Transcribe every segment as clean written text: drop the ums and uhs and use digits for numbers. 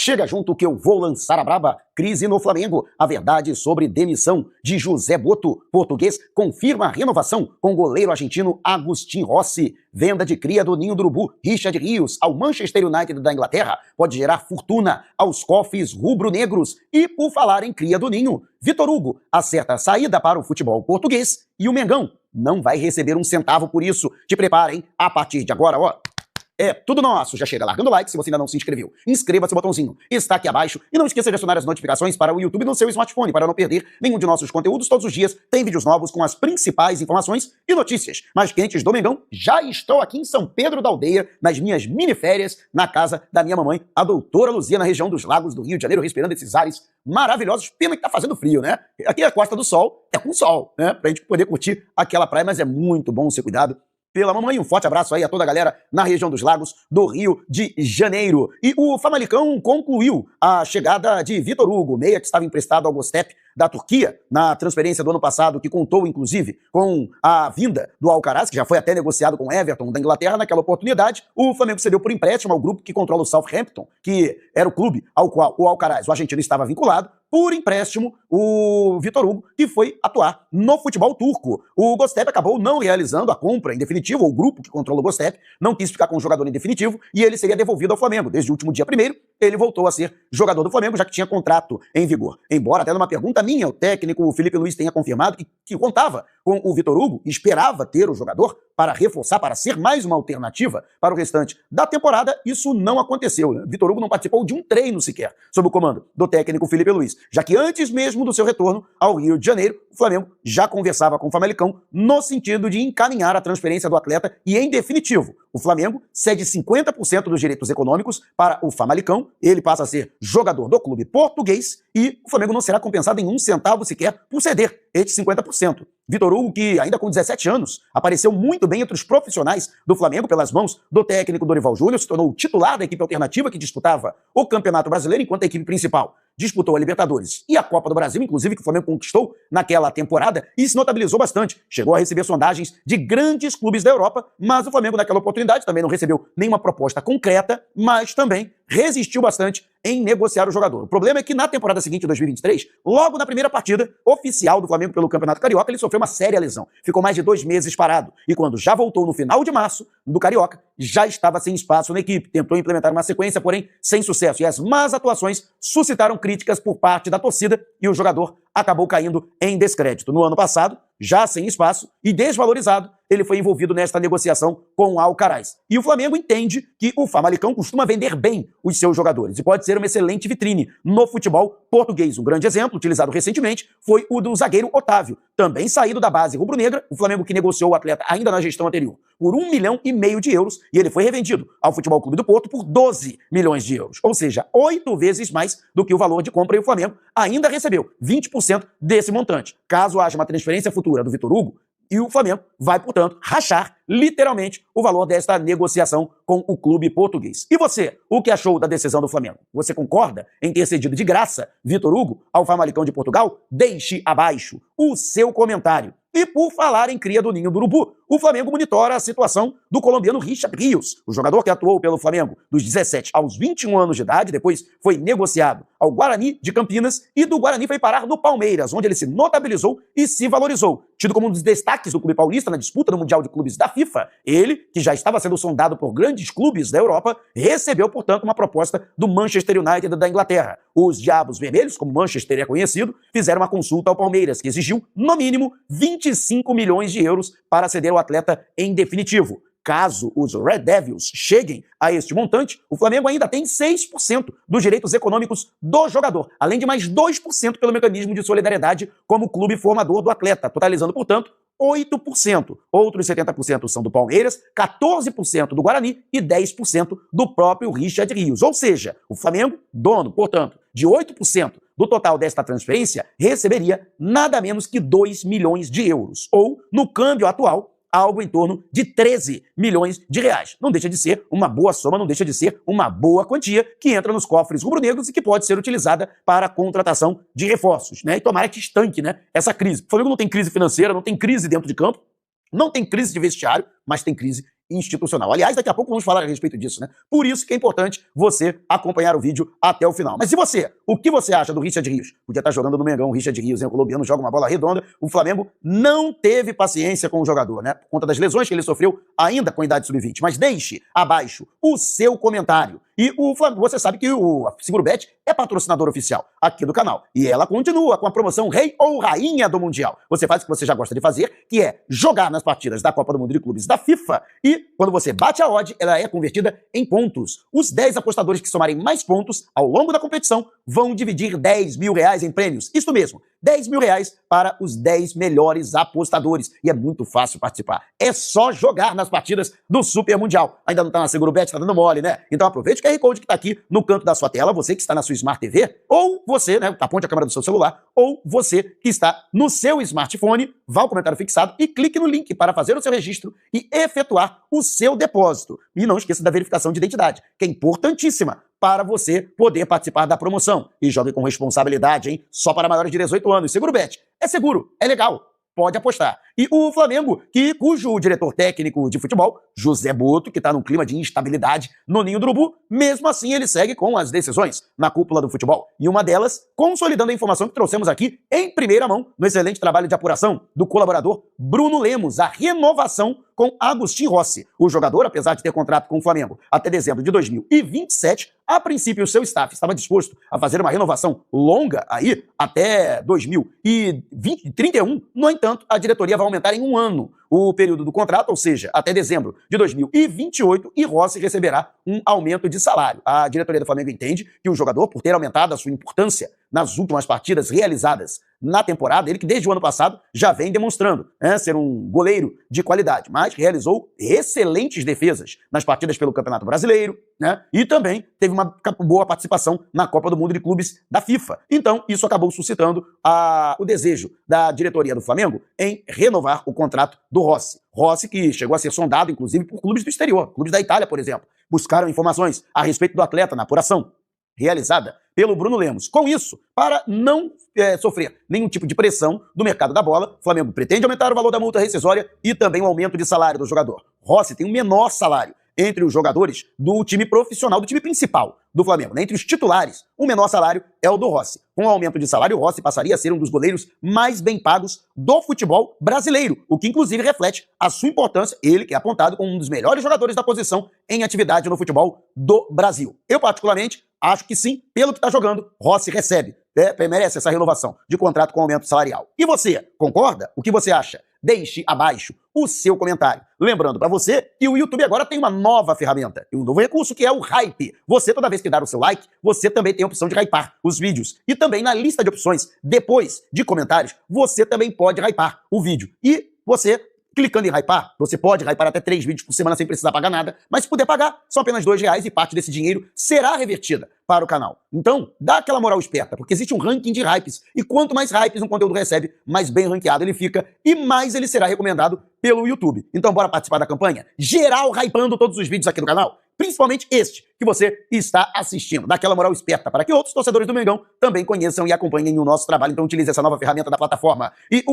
Chega junto que eu vou lançar a braba. Crise no Flamengo. A verdade sobre demissão de José Boto. Português confirma a renovação com o goleiro argentino Agustín Rossi. Venda de cria do Ninho do Urubu Richard Rios ao Manchester United da Inglaterra pode gerar fortuna aos cofres rubro-negros. E por falar em cria do Ninho, Vitor Hugo acerta a saída para o futebol português e o Mengão não vai receber um centavo por isso. Te preparem, a partir de agora, ó. É tudo nosso. Já chega largando o like se você ainda não se inscreveu. Inscreva-se, o botãozinho está aqui abaixo. E não esqueça de acionar as notificações para o YouTube no seu smartphone para não perder nenhum de nossos conteúdos. Todos os dias tem vídeos novos com as principais informações e notícias mais quentes do Mengão. Já estou aqui em São Pedro da Aldeia, nas minhas mini-férias, na casa da minha mamãe, a doutora Luzia, na região dos Lagos do Rio de Janeiro, respirando esses ares maravilhosos. Pena que tá fazendo frio, né? Aqui a Costa do Sol é com sol, né? Pra gente poder curtir aquela praia, mas é muito bom ser cuidado pela mamãe. Um forte abraço aí a toda a galera na região dos Lagos do Rio de Janeiro. E o Famalicão concluiu a chegada de Vitor Hugo, meia que estava emprestado ao Göztepe da Turquia, na transferência do ano passado, que contou, inclusive, com a vinda do Alcaraz, que já foi até negociado com o Everton da Inglaterra. Naquela oportunidade, o Flamengo cedeu por empréstimo ao grupo que controla o Southampton, que era o clube ao qual o Alcaraz, o argentino, estava vinculado, por empréstimo, o Vitor Hugo, que foi atuar no futebol turco. O Göztepe acabou não realizando a compra em definitivo, ou o grupo que controla o Göztepe não quis ficar com o jogador em definitivo, e ele seria devolvido ao Flamengo. Desde o último dia 1º, ele voltou a ser jogador do Flamengo, já que tinha contrato em vigor. Embora, até numa pergunta minha, o técnico Felipe Luiz tenha confirmado que contava com o Vitor Hugo, esperava ter o jogador para reforçar, para ser mais uma alternativa para o restante da temporada, isso não aconteceu. Vitor Hugo não participou de um treino sequer, sob o comando do técnico Felipe Luiz, já que antes mesmo do seu retorno ao Rio de Janeiro, o Flamengo já conversava com o Famalicão no sentido de encaminhar a transferência do atleta e, em definitivo, o Flamengo cede 50% dos direitos econômicos para o Famalicão, ele passa a ser jogador do clube português e o Flamengo não será compensado em um centavo sequer por ceder estes 50%. Vitor Hugo, que ainda com 17 anos, apareceu muito bem entre os profissionais do Flamengo pelas mãos do técnico Dorival Júnior, se tornou o titular da equipe alternativa que disputava o Campeonato Brasileiro, enquanto a equipe principal disputou a Libertadores e a Copa do Brasil, inclusive, que o Flamengo conquistou naquela temporada e se notabilizou bastante. Chegou a receber sondagens de grandes clubes da Europa, mas o Flamengo naquela oportunidade também não recebeu nenhuma proposta concreta, mas também resistiu bastante em negociar o jogador. O problema é que na temporada seguinte, 2023, logo na primeira partida oficial do Flamengo pelo Campeonato Carioca, ele sofreu uma séria lesão. Ficou mais de 2 meses parado. E quando já voltou no final de março do Carioca, já estava sem espaço na equipe. Tentou implementar uma sequência, porém sem sucesso. E as más atuações suscitaram críticas por parte da torcida e o jogador acabou caindo em descrédito. No ano passado, já sem espaço e desvalorizado, ele foi envolvido nesta negociação com o Alcaraz. E o Flamengo entende que o Famalicão costuma vender bem os seus jogadores e pode ser uma excelente vitrine no futebol português. Um grande exemplo, utilizado recentemente, foi o do zagueiro Otávio, também saído da base rubro-negra, o Flamengo que negociou o atleta ainda na gestão anterior por 1,5 milhão de euros e ele foi revendido ao Futebol Clube do Porto por 12 milhões de euros, ou seja, 8 vezes mais do que o valor de compra, e o Flamengo ainda recebeu 20% desse montante. Caso haja uma transferência futura do Vitor Hugo, e o Flamengo vai, portanto, rachar literalmente o valor desta negociação com o clube português. E você, o que achou da decisão do Flamengo? Você concorda em ter cedido de graça Vitor Hugo ao Famalicão de Portugal? Deixe abaixo o seu comentário. E por falar em cria do Ninho do Urubu, o Flamengo monitora a situação do colombiano Richard Rios, o jogador que atuou pelo Flamengo dos 17 aos 21 anos de idade, depois foi negociado ao Guarani de Campinas e do Guarani foi parar no Palmeiras, onde ele se notabilizou e se valorizou. Tido como um dos destaques do clube paulista na disputa do Mundial de Clubes da FIFA, ele, que já estava sendo sondado por grandes clubes da Europa, recebeu, portanto, uma proposta do Manchester United da Inglaterra. Os Diabos Vermelhos, como Manchester é conhecido, fizeram uma consulta ao Palmeiras, que exigiu, no mínimo, 25 milhões de euros para ceder o atleta em definitivo. Caso os Red Devils cheguem a este montante, o Flamengo ainda tem 6% dos direitos econômicos do jogador, além de mais 2% pelo mecanismo de solidariedade como clube formador do atleta, totalizando, portanto, 8%. Outros 70% são do Palmeiras, 14% do Guarani e 10% do próprio Richard Rios. Ou seja, o Flamengo, dono, portanto, de 8% do total desta transferência, receberia nada menos que 2 milhões de euros. Ou, no câmbio atual, algo em torno de 13 milhões de reais. Não deixa de ser uma boa soma, não deixa de ser uma boa quantia que entra nos cofres rubro-negros e que pode ser utilizada para a contratação de reforços, né? E tomara que estanque, né, essa crise. O Flamengo não tem crise financeira, não tem crise dentro de campo, não tem crise de vestiário, mas tem crise institucional. Aliás, daqui a pouco vamos falar a respeito disso, né? Por isso que é importante você acompanhar o vídeo até o final. Mas e você? O que você acha do Richard Rios? Podia estar jogando no Mengão, o Richard Rios, hein? O colombiano joga uma bola redonda. O Flamengo não teve paciência com o jogador, né? Por conta das lesões que ele sofreu ainda com a idade sub-20. Mas deixe abaixo o seu comentário. E o Flamengo, você sabe que a Segurbet é patrocinador oficial aqui do canal. E ela continua com a promoção Rei ou Rainha do Mundial. Você faz o que você já gosta de fazer, que é jogar nas partidas da Copa do Mundo de Clubes da FIFA. E quando você bate a odd, ela é convertida em pontos. Os 10 apostadores que somarem mais pontos ao longo da competição vão dividir R$10 mil em prêmios. Isso mesmo, R$10 mil para os 10 melhores apostadores. E é muito fácil participar. É só jogar nas partidas do Super Mundial. Ainda não tá na Segurbet, tá dando mole, né? Então aproveite o QR Code que tá aqui no canto da sua tela, você que está na sua Smart TV, ou você, né, aponte a câmera do seu celular, ou você que está no seu smartphone, vá ao comentário fixado e clique no link para fazer o seu registro e efetuar o seu depósito. E não esqueça da verificação de identidade, que é importantíssima para você poder participar da promoção. E jogue com responsabilidade, hein? Só para maiores de 18 anos. Segurbet. É seguro, é legal. Pode apostar. E o Flamengo, cujo diretor técnico de futebol, José Boto, que está num clima de instabilidade no Ninho do Urubu, mesmo assim ele segue com as decisões na cúpula do futebol. E uma delas, consolidando a informação que trouxemos aqui em primeira mão, no excelente trabalho de apuração do colaborador Bruno Lemos, a renovação com Agustin Rossi. O jogador, apesar de ter contrato com o Flamengo até dezembro de 2027, a princípio o seu staff estava disposto a fazer uma renovação longa aí até 2031. No entanto, a diretoria vai aumentar em um ano o período do contrato, ou seja, até dezembro de 2028, e Rossi receberá um aumento de salário. A diretoria do Flamengo entende que o jogador, por ter aumentado a sua importância nas últimas partidas realizadas na temporada, ele que desde o ano passado já vem demonstrando ser um goleiro de qualidade, mas realizou excelentes defesas nas partidas pelo Campeonato Brasileiro, né? E também teve uma boa participação na Copa do Mundo de Clubes da FIFA. Então, isso acabou suscitando o desejo da diretoria do Flamengo em renovar o contrato do Rossi. Rossi, que chegou a ser sondado, inclusive, por clubes do exterior, clubes da Itália, por exemplo. Buscaram informações a respeito do atleta na apuração realizada pelo Bruno Lemos. Com isso, para não sofrer nenhum tipo de pressão do mercado da bola, o Flamengo pretende aumentar o valor da multa rescisória e também o aumento de salário do jogador. Rossi tem o menor salário entre os jogadores do time profissional, do time principal do Flamengo, né? Entre os titulares, o menor salário é o do Rossi. Com o aumento de salário, o Rossi passaria a ser um dos goleiros mais bem pagos do futebol brasileiro, o que inclusive reflete a sua importância, ele que é apontado como um dos melhores jogadores da posição em atividade no futebol do Brasil. Eu, particularmente, acho que sim, pelo que está jogando, Rossi recebe, merece essa renovação de contrato com aumento salarial. E você, concorda? O que você acha? Deixe abaixo o seu comentário. Lembrando para você que o YouTube agora tem uma nova ferramenta e um novo recurso que é o Hype. Você, toda vez que dar o seu like, você também tem a opção de hypar os vídeos. E também na lista de opções, depois de comentários, você também pode hypar o vídeo. E você, clicando em hypar, você pode hypar até 3 vídeos por semana sem precisar pagar nada, mas se puder pagar, são apenas R$2 e parte desse dinheiro será revertida para o canal. Então, dá aquela moral esperta, porque existe um ranking de hypes, e quanto mais hypes um conteúdo recebe, mais bem ranqueado ele fica, e mais ele será recomendado pelo YouTube. Então, bora participar da campanha? Geral hypando todos os vídeos aqui do canal, principalmente este que você está assistindo. Dá aquela moral esperta para que outros torcedores do Mengão também conheçam e acompanhem o nosso trabalho. Então utilize essa nova ferramenta da plataforma. E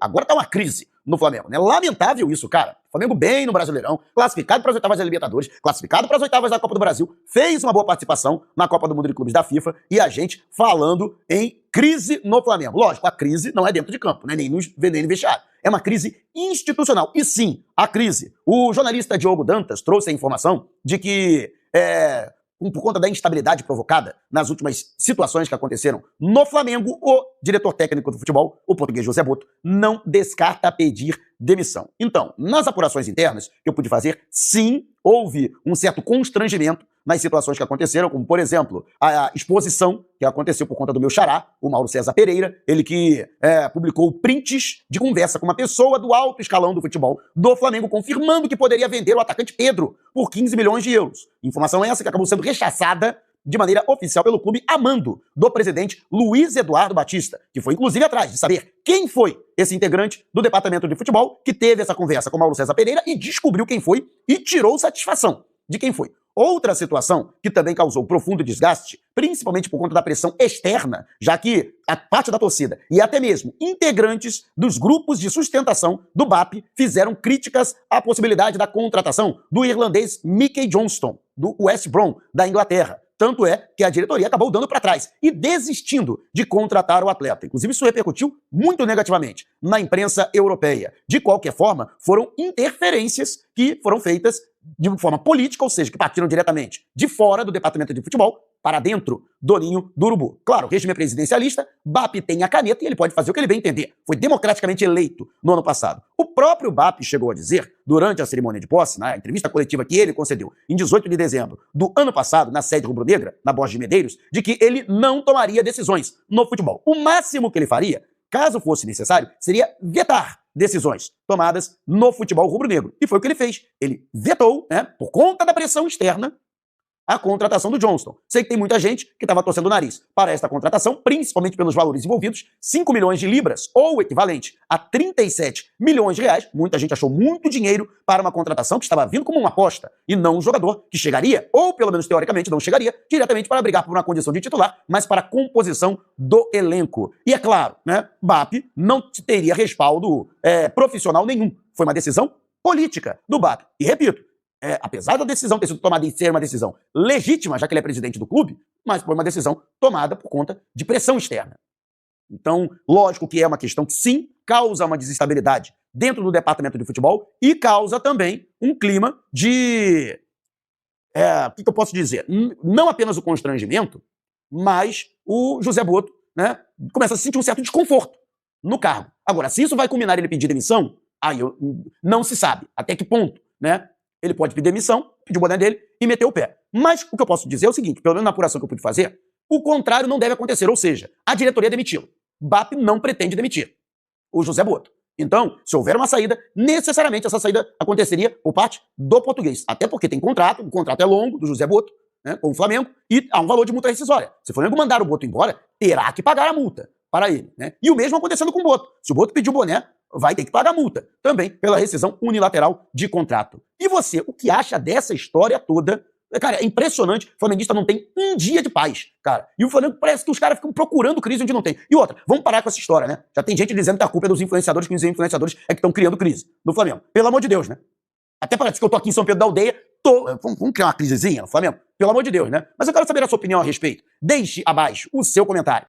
agora tá uma crise no Flamengo, né? Lamentável isso, cara. Flamengo bem no Brasileirão, classificado para as oitavas da Libertadores, classificado para as oitavas da Copa do Brasil, fez uma boa participação na Copa do Mundo de Clubes da FIFA e a gente falando em crise no Flamengo. Lógico, a crise não é dentro de campo, né? Nem no vestiário. É uma crise institucional. E sim, a crise. O jornalista Diogo Dantas trouxe a informação de que, por conta da instabilidade provocada nas últimas situações que aconteceram no Flamengo, o diretor técnico do futebol, o português José Boto, não descarta pedir demissão. Então, nas apurações internas que eu pude fazer, sim, houve um certo constrangimento nas situações que aconteceram, como, por exemplo, a exposição que aconteceu por conta do meu xará, o Mauro César Pereira, ele que publicou prints de conversa com uma pessoa do alto escalão do futebol do Flamengo, confirmando que poderia vender o atacante Pedro por 15 milhões de euros. Informação essa que acabou sendo rechaçada de maneira oficial pelo clube a mando do presidente Luiz Eduardo Batista, que foi inclusive atrás de saber quem foi esse integrante do departamento de futebol que teve essa conversa com Mauro César Pereira e descobriu quem foi e tirou satisfação de quem foi. Outra situação que também causou profundo desgaste, principalmente por conta da pressão externa, já que a parte da torcida e até mesmo integrantes dos grupos de sustentação do BAP fizeram críticas à possibilidade da contratação do irlandês Mickey Johnston, do West Brom, da Inglaterra. Tanto é que a diretoria acabou dando para trás e desistindo de contratar o atleta. Inclusive, isso repercutiu muito negativamente na imprensa europeia. De qualquer forma, foram interferências que foram feitas de forma política, ou seja, que partiram diretamente de fora do departamento de futebol para dentro do ninho do urubu. Claro, o regime é presidencialista, BAP tem a caneta e ele pode fazer o que ele bem entender. Foi democraticamente eleito no ano passado. O próprio BAP chegou a dizer, durante a cerimônia de posse, na entrevista coletiva que ele concedeu em 18 de dezembro do ano passado, na sede rubro-negra, na Borges de Medeiros, de que ele não tomaria decisões no futebol. O máximo que ele faria, caso fosse necessário, seria vetar decisões tomadas no futebol rubro-negro. E foi o que ele fez. Ele vetou, por conta da pressão externa, a contratação do Johnston. Sei que tem muita gente que estava torcendo o nariz para esta contratação, principalmente pelos valores envolvidos, 5 milhões de libras, ou o equivalente a 37 milhões de reais. Muita gente achou muito dinheiro para uma contratação que estava vindo como uma aposta, e não um jogador que chegaria, ou pelo menos teoricamente não chegaria, diretamente para brigar por uma condição de titular, mas para a composição do elenco. E é claro, BAP não teria respaldo profissional nenhum. Foi uma decisão política do BAP. E repito, apesar da decisão ter sido tomada em ser uma decisão legítima, já que ele é presidente do clube, mas foi uma decisão tomada por conta de pressão externa. Então, lógico que é uma questão que, sim, causa uma desestabilidade dentro do departamento de futebol e causa também um clima de... o que eu posso dizer? Não apenas o constrangimento, mas o José Botto começa a sentir um certo desconforto no cargo. Agora, se isso vai culminar ele pedir demissão, aí não se sabe até que ponto, ele pode pedir demissão, pedir o boné dele e meter o pé. Mas o que eu posso dizer é o seguinte, pelo menos na apuração que eu pude fazer, o contrário não deve acontecer, ou seja, a diretoria demiti-lo. BAP não pretende demitir o José Botto. Então, se houver uma saída, necessariamente essa saída aconteceria por parte do português. Até porque tem contrato, o contrato é longo do José Botto, com o Flamengo, e há um valor de multa rescisória. Se o Flamengo mandar o Botto embora, terá que pagar a multa para ele. E o mesmo acontecendo com o Botto. Se o Botto pedir o boné, vai ter que pagar multa, também pela rescisão unilateral de contrato. E você, o que acha dessa história toda? Cara, é impressionante, o flamenguista não tem um dia de paz, cara. E o Flamengo parece que os caras ficam procurando crise onde não tem. E outra, vamos parar com essa história, Já tem gente dizendo que a culpa é dos influenciadores, que os influenciadores é que estão criando crise no Flamengo. Pelo amor de Deus, Até parece que eu tô aqui em São Pedro da Aldeia, vamos criar uma crisezinha no Flamengo? Pelo amor de Deus, Mas eu quero saber a sua opinião a respeito. Deixe abaixo o seu comentário.